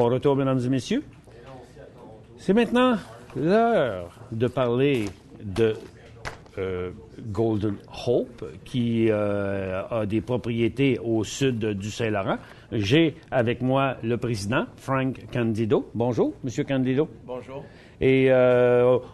Bon retour, mesdames et messieurs. C'est maintenant l'heure de parler de Golden Hope, qui a des propriétés au sud du Saint-Laurent. J'ai avec moi le président, Frank Candido. Bonjour, Monsieur Candido. Bonjour. Et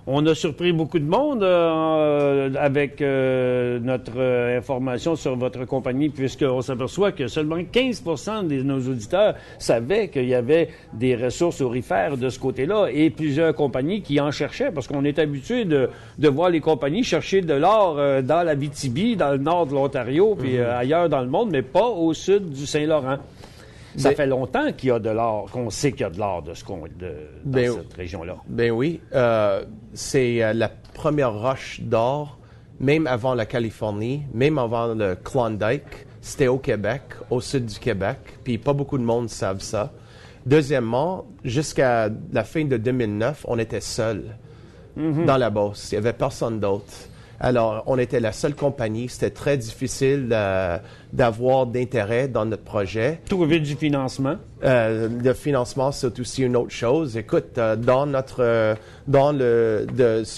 on a surpris beaucoup de monde avec notre information sur votre compagnie, puisqu'on s'aperçoit que seulement 15% de nos auditeurs savaient qu'il y avait des ressources aurifères de ce côté-là, et plusieurs compagnies qui en cherchaient, parce qu'on est habitué de voir les compagnies chercher de l'or dans l'Abitibi, dans le nord de l'Ontario, puis ailleurs dans le monde, mais pas au sud du Saint-Laurent. Ça fait longtemps qu'il y a de l'or, qu'on sait qu'il y a de l'or dans cette région-là. Ben oui. C'est la première roche d'or, même avant la Californie, même avant le Klondike. C'était au Québec, au sud du Québec. Puis pas beaucoup de monde savent ça. Deuxièmement, jusqu'à la fin de 2009, on était seuls dans la Beauce. Il n'y avait personne d'autre. Alors, on était la seule compagnie. C'était très difficile d'avoir d'intérêt dans notre projet. Trouver du financement. Le financement, c'est aussi une autre chose. Écoute, dans ce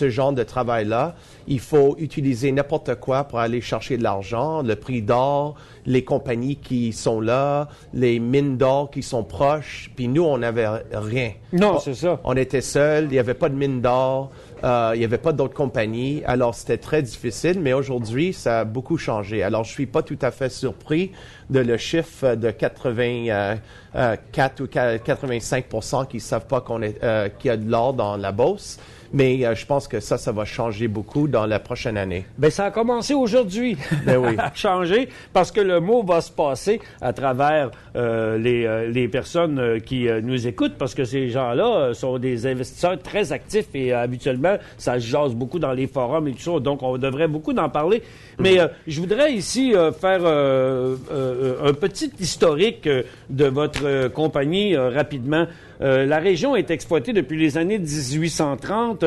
genre de travail-là, il faut utiliser n'importe quoi pour aller chercher de l'argent, le prix d'or, les compagnies qui sont là, les mines d'or qui sont proches. Puis nous, on n'avait rien. Non, c'est ça. On était seuls. Il n'y avait pas de mine d'or. Il n'y avait pas d'autres compagnies. Alors, c'était très difficile. Mais aujourd'hui, ça a beaucoup changé. Alors, je suis pas tout à fait surpris de le chiffre de 84 ou 85% qui ne savent pas qu'il y a de l'or dans la Beauce. Mais je pense que ça va changer beaucoup dans la prochaine année. Bien, ça a commencé aujourd'hui à changer, parce que le mot va se passer à travers les personnes qui nous écoutent, parce que ces gens-là sont des investisseurs très actifs et habituellement, ça se jase beaucoup dans les forums et tout ça, donc on devrait beaucoup en parler. Mais je voudrais ici faire un petit historique de votre compagnie rapidement. La région est exploitée depuis les années 1830.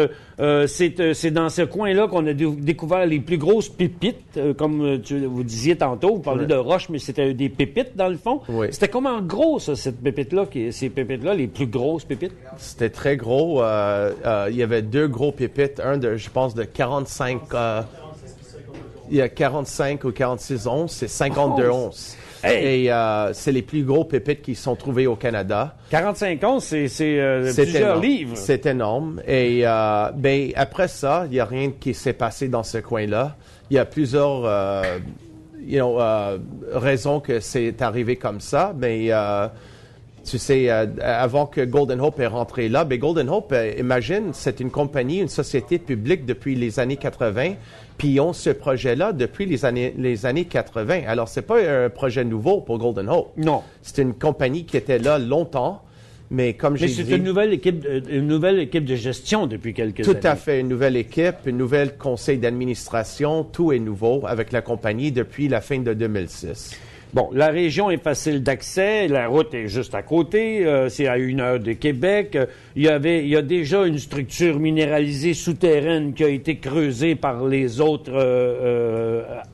C'est dans ce coin-là qu'on a découvert les plus grosses pépites, comme vous disiez tantôt. Vous parlez de roches, mais c'était des pépites dans le fond. Oui. C'était comment gros, ça, ces pépites-là, les plus grosses pépites? C'était très gros. Il y avait deux gros pépites. Je pense, de 45... il y a 45 ou 46 onces. C'est 52 onces. Hey. Et c'est les plus gros pépites qui sont trouvés au Canada. 45 onces, c'est plusieurs livres. C'est énorme. Et après ça, il n'y a rien qui s'est passé dans ce coin-là. Il y a plusieurs raisons que c'est arrivé comme ça. Mais tu sais, avant que Golden Hope est rentré là, Golden Hope, imagine, c'est une compagnie, une société publique depuis les années 80. Puis ils ont ce projet-là depuis les années 80. Alors, c'est pas un projet nouveau pour Golden Hope. Non. C'est une compagnie qui était là longtemps, mais comme j'ai dit... Mais c'est une nouvelle équipe de gestion depuis quelques années. Tout à fait, une nouvelle équipe, un nouvel conseil d'administration, tout est nouveau avec la compagnie depuis la fin de 2006. Bon, la région est facile d'accès, la route est juste à côté, c'est à 1 heure de Québec. Il y a déjà une structure minéralisée souterraine qui a été creusée par les autres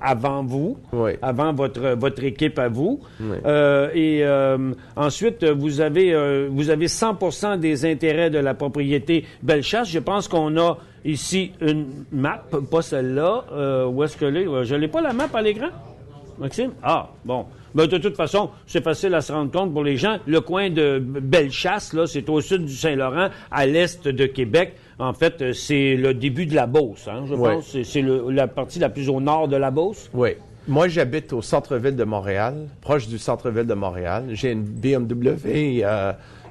avant vous, avant votre équipe à vous. Oui. Ensuite, vous avez 100% des intérêts de la propriété Bellechasse. Je pense qu'on a ici une map, pas celle-là. Où est-ce que je l'ai pas la map à l'écran? Maxime? Ah, bon. Mais de toute façon, c'est facile à se rendre compte pour les gens. Le coin de Bellechasse, là, c'est au sud du Saint-Laurent, à l'est de Québec. En fait, c'est le début de la Beauce, je pense. C'est la partie la plus au nord de la Beauce. Oui. Moi, j'habite au centre-ville de Montréal, proche du centre-ville de Montréal. J'ai une BMW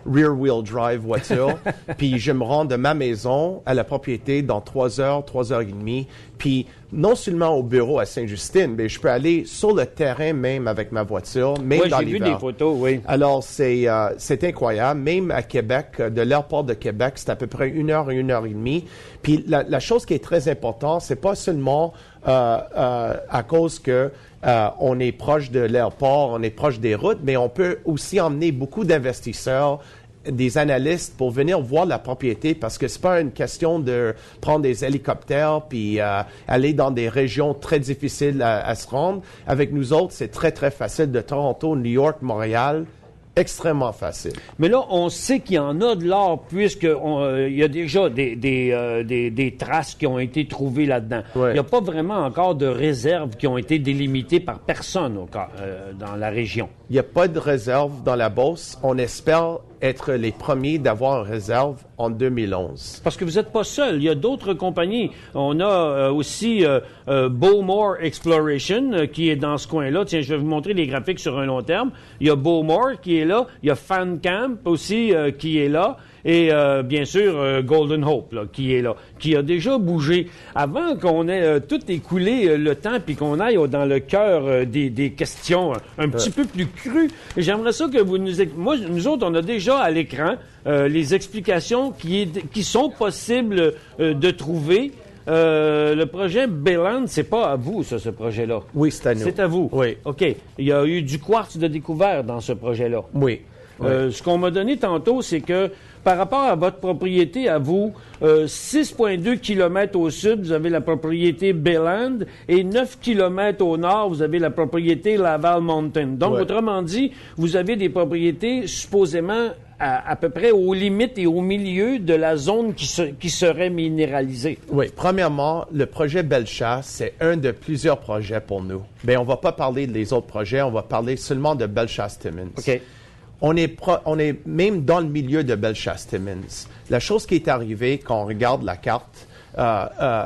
rear-wheel drive voiture. Puis je me rends de ma maison à la propriété dans 3 heures, 3 heures et demie. Puis non seulement au bureau à Sainte-Justine, mais je peux aller sur le terrain même avec ma voiture, même dans l'hiver. J'ai vu des photos, oui. Alors, c'est incroyable. Même à Québec, de l'aéroport de Québec, c'est à peu près 1 heure et 1 heure et demie. Puis la chose qui est très importante, c'est pas seulement à cause que on est proche de l'aéroport, on est proche des routes, mais on peut aussi emmener beaucoup d'investisseurs, des analystes pour venir voir la propriété, parce que c'est pas une question de prendre des hélicoptères puis aller dans des régions très difficiles à se rendre. Avec nous autres, c'est très, très facile de Toronto, New York, Montréal, Extrêmement facile. Mais là, on sait qu'il y en a de l'or il y a déjà des traces qui ont été trouvées là-dedans. Ouais. Il n'y a pas vraiment encore de réserves qui ont été délimitées par personne dans la région. Il n'y a pas de réserve dans la Beauce. On espère être les premiers d'avoir une réserve en 2011. Parce que vous n'êtes pas seul. Il y a d'autres compagnies. On a aussi Bowmore Exploration qui est dans ce coin-là. Tiens, je vais vous montrer les graphiques sur un long terme. Il y a Bowmore qui est là. Il y a Fancamp aussi qui est là. Et bien sûr, Golden Hope qui est là, qui a déjà bougé. Avant qu'on ait tout écoulé le temps puis qu'on aille dans le cœur des questions un petit peu plus crues, j'aimerais ça que vous nous autres, on a déjà à l'écran les explications qui sont possibles de trouver. Le projet Bayland, c'est pas à vous, ça, ce projet-là. Oui, c'est à nous. C'est à vous. Oui. OK. Il y a eu du quartz de découvert dans ce projet-là. Oui. Ce qu'on m'a donné tantôt, c'est que par rapport à votre propriété, à vous, 6,2 km au sud, vous avez la propriété Bayland et 9 km au nord, vous avez la propriété Laval Mountain. Donc, autrement dit, vous avez des propriétés supposément à peu près aux limites et au milieu de la zone qui serait minéralisée. Oui. Premièrement, le projet Bellechasse, c'est un de plusieurs projets pour nous. Bien, on va pas parler des autres projets, on va parler seulement de Bellechasse-Timmins. OK. On est même dans le milieu de Bellechasse-Timmins. La chose qui est arrivée quand on regarde la carte,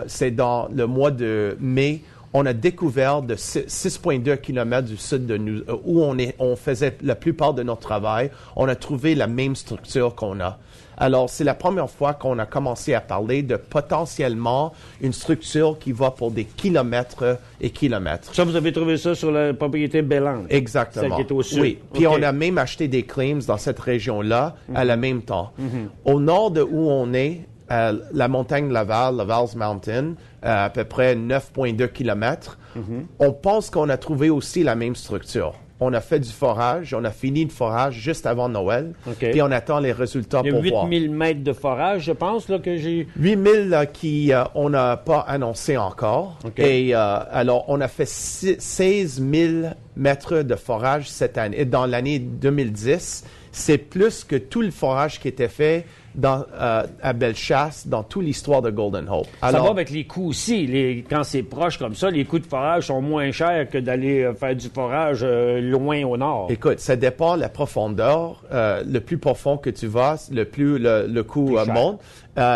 c'est dans le mois de mai, on a découvert de 6,2 km du sud de nous, où on faisait la plupart de notre travail, on a trouvé la même structure qu'on a. Alors, c'est la première fois qu'on a commencé à parler de potentiellement une structure qui va pour des kilomètres et kilomètres. Ça, vous avez trouvé ça sur la propriété Bayland? Exactement. Celle qui est au sud? Oui. Puis okay. On a même acheté des claims dans cette région-là à la même temps. Au nord de où on est, la montagne Laval, Laval's Mountain, à peu près 9,2 km, on pense qu'on a trouvé aussi la même structure. On a fait du forage, on a fini le forage juste avant Noël, puis on attend les résultats pour voir. Il y a 8000 mètres de forage, je pense, là, que j'ai... 8000 on n'a pas annoncé encore. Okay. Et alors, on a fait 16 000 mètres de forage cette année. Et dans l'année 2010, c'est plus que tout le forage qui était fait à Bellechasse dans toute l'histoire de Golden Hope. Alors, ça va avec les coûts aussi. Quand c'est proche comme ça, les coûts de forage sont moins chers que d'aller faire du forage loin au nord. Écoute, ça dépend de la profondeur. Le plus profond que tu vas, le coût monte.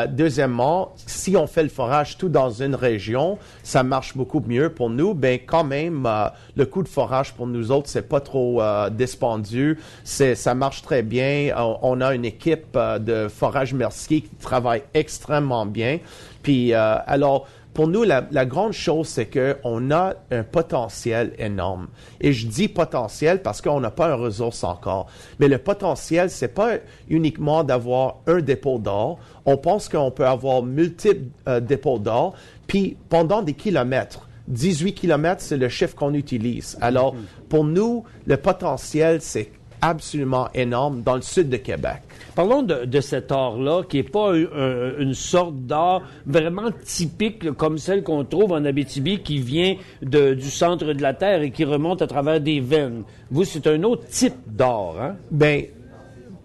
Deuxièmement, si on fait le forage tout dans une région, ça marche beaucoup mieux pour nous. Ben quand même, le coût de forage pour nous autres, c'est pas trop dispendieux. Ça marche très bien. On a une équipe de forage Mercier qui travaille extrêmement bien. Puis alors, pour nous, la grande chose, c'est qu'on a un potentiel énorme. Et je dis potentiel parce qu'on n'a pas une ressource encore. Mais le potentiel, c'est pas uniquement d'avoir un dépôt d'or. On pense qu'on peut avoir multiples dépôts d'or. Puis, pendant des kilomètres, 18 kilomètres, c'est le chiffre qu'on utilise. Alors, pour nous, le potentiel, c'est absolument énorme dans le sud de Québec. Parlons de cet or-là, qui n'est pas une sorte d'or vraiment typique, là, comme celle qu'on trouve en Abitibi, qui vient du centre de la Terre et qui remonte à travers des veines. Vous, c'est un autre type d'or, hein? Bien,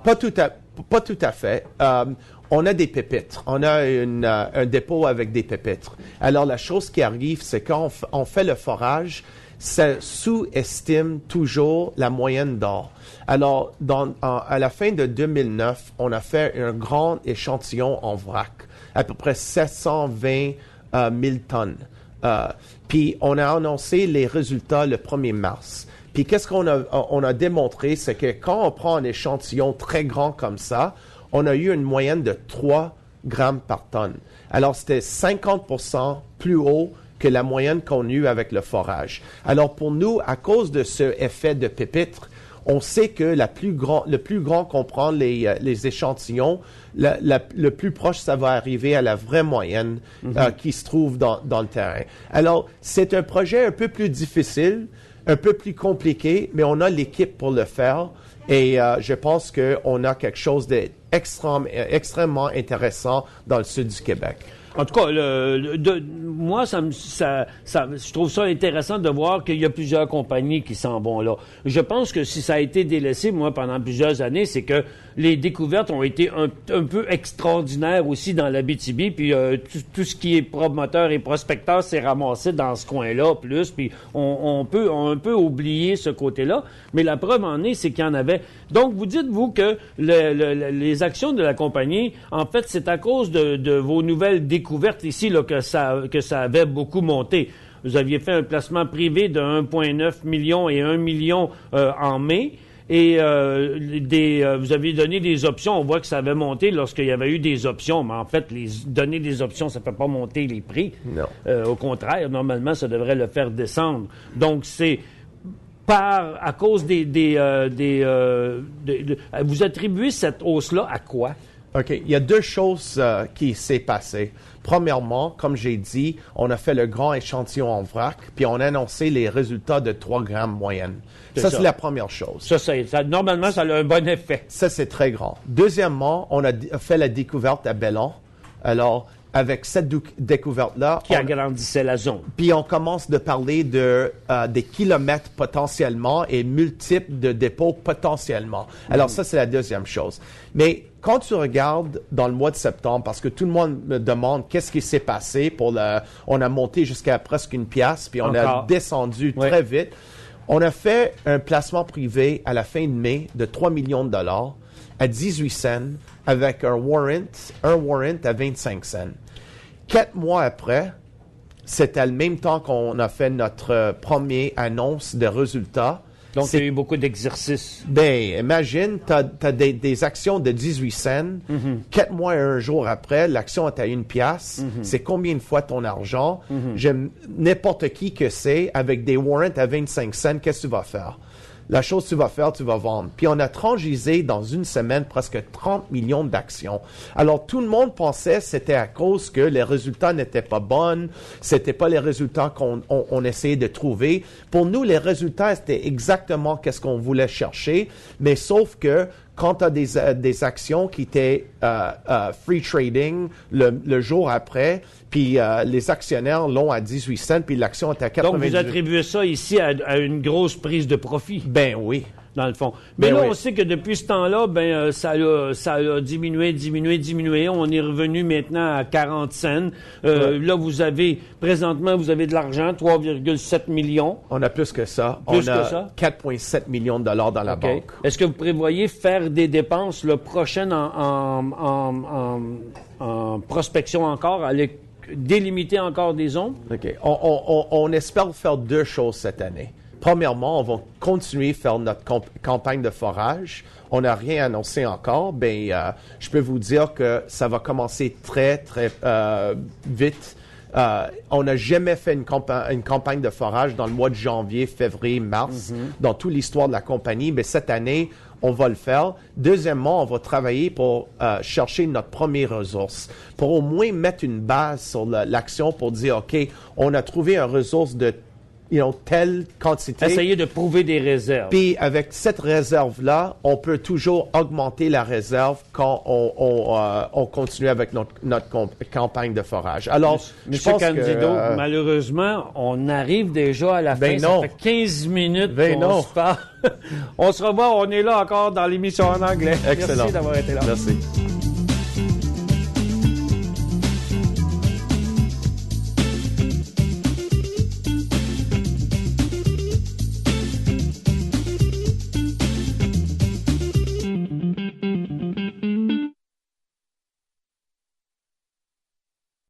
pas tout à fait. On a des pépites. On a un dépôt avec des pépites. Alors, la chose qui arrive, c'est quand on fait le forage, ça sous-estime toujours la moyenne d'or. Alors, à la fin de 2009, on a fait un grand échantillon en vrac, à peu près 720 000 tonnes. Puis, on a annoncé les résultats le 1er mars. Puis, qu'est-ce qu'on a démontré, c'est que quand on prend un échantillon très grand comme ça, on a eu une moyenne de 3 grammes par tonne. Alors, c'était 50% plus haut que la moyenne qu'on a eue avec le forage. Alors, pour nous, à cause de ce effet de pépitre, on sait que le plus grand qu'on prend les échantillons, le plus proche, ça va arriver à la vraie moyenne qui se trouve dans le terrain. Alors, c'est un projet un peu plus difficile, un peu plus compliqué, mais on a l'équipe pour le faire. Et je pense qu'on a quelque chose d'extrêmement intéressant dans le sud du Québec. En tout cas, moi, je trouve ça intéressant de voir qu'il y a plusieurs compagnies qui s'en vont là. Je pense que si ça a été délaissé, moi, pendant plusieurs années, c'est que les découvertes ont été un peu extraordinaires aussi dans l'Abitibi, puis tout ce qui est promoteur et prospecteur s'est ramassé dans ce coin-là plus, puis on peut un peu oublier ce côté-là, mais la preuve en est, c'est qu'il y en avait. Donc, vous dites-vous que les actions de la compagnie, en fait, c'est à cause de vos nouvelles découvertes ici là, que ça avait beaucoup monté. Vous aviez fait un placement privé de 1,9 million et 1 million en mai. Et vous aviez donné des options. On voit que ça avait monté lorsqu'il y avait eu des options. Mais en fait, donner des options, ça ne fait pas monter les prix. Non. Au contraire, normalement, ça devrait le faire descendre. Donc, c'est à cause vous attribuez cette hausse-là à quoi? OK. Il y a deux choses qui s'est passées. Premièrement, comme j'ai dit, on a fait le grand échantillon en vrac, puis on a annoncé les résultats de 3 grammes moyenne. Ça, c'est la première chose. Normalement, ça a un bon effet. Ça, c'est très grand. Deuxièmement, on a fait la découverte à Bellon. Alors, avec cette découverte-là... Qui agrandissait la zone. Puis on commence de parler des kilomètres potentiellement et multiples de dépôts potentiellement. Alors ça, c'est la deuxième chose. Mais quand tu regardes dans le mois de septembre, parce que tout le monde me demande qu'est-ce qui s'est passé on a monté jusqu'à presque une pièce, puis on a descendu très vite. On a fait un placement privé à la fin de mai de 3 millions de dollars à 18 cents avec un warrant à 25 cents. 4 mois après, c'était à le même temps qu'on a fait notre première annonce de résultats. Donc, il y a eu beaucoup d'exercices. Ben, imagine, t'as des actions de 18 cents. 4 mois et 1 jour après, l'action est à 1 pièce. C'est combien de fois ton argent? J'aime n'importe qui que c'est, avec des warrants à 25 cents, qu'est-ce que tu vas faire? La chose que tu vas faire, tu vas vendre. Puis on a transgisé dans une semaine presque 30 millions d'actions. Alors tout le monde pensait que c'était à cause que les résultats n'étaient pas bons, c'était pas les résultats qu'on essayait de trouver. Pour nous, les résultats, c'était exactement qu'est-ce qu'on voulait chercher, mais sauf que quand tu as des actions qui étaient free trading le jour après, puis les actionnaires l'ont à 18 cents, puis l'action est à 98. Donc, vous attribuez ça ici à une grosse prise de profit. Ben oui. Dans le fond. Mais là, on sait que depuis ce temps-là, ça a diminué. On est revenu maintenant à 40 cents. Là, présentement, vous avez de l'argent, 3,7 millions. On a plus que ça. Plus on a que ça? 4,7 millions de dollars dans la banque. Est-ce que vous prévoyez faire des dépenses prochaines en prospection encore, aller délimiter encore des zones? OK. On espère faire 2 choses cette année. Premièrement, on va continuer à faire notre campagne de forage. On n'a rien annoncé encore. Je peux vous dire que ça va commencer très, très vite. On n'a jamais fait une campagne de forage dans le mois de janvier, février, mars, dans toute l'histoire de la compagnie. Mais cette année, on va le faire. Deuxièmement, on va travailler pour chercher notre première ressource, pour au moins mettre une base sur l'action pour dire, OK, on a trouvé une ressource de telle quantité. Essayer de prouver des réserves. Puis avec cette réserve-là, on peut toujours augmenter la réserve quand on continue avec notre campagne de forage. Alors, Monsieur Candido, malheureusement, on arrive déjà à la fin. Non. Ça fait 15 minutes qu'on se parle. On se revoit, on est là encore dans l'émission en anglais. Excellent. Merci d'avoir été là. Merci.